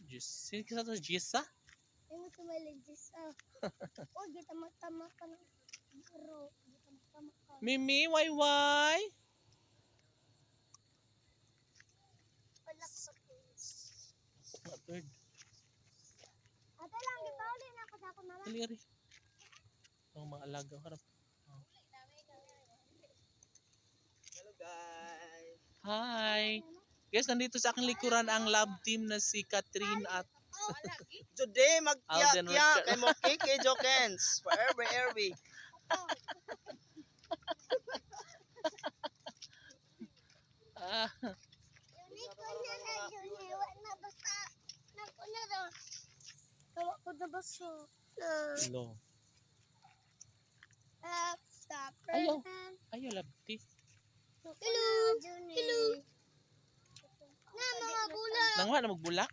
Gisa. Sino ka sa Gisa? Ay mo sumalig Gisa. O, kita magtama ka ng bro. Kita magtama ka. Mimi, why? Wala ka pa. Third. Ate lang, gipauli na ako sa ako na lang. Dali, ari. Ang mga alaga. Harap. Oh. Hello guys. Hi. Guys, nandito sa aking likuran ang love team na si Catherine at Today Alden magkiyak-kiyak Richard. kay mo Kiki Jokens. Forever Erby. Ah, Unique ko na na yun. Iwan na basta. Naku na daw. Tawa ko na basta. lo. Stop. Ayaw. Ayaw, love team. Hello. Hello. Na mga bulan. Nangwa na magbulak.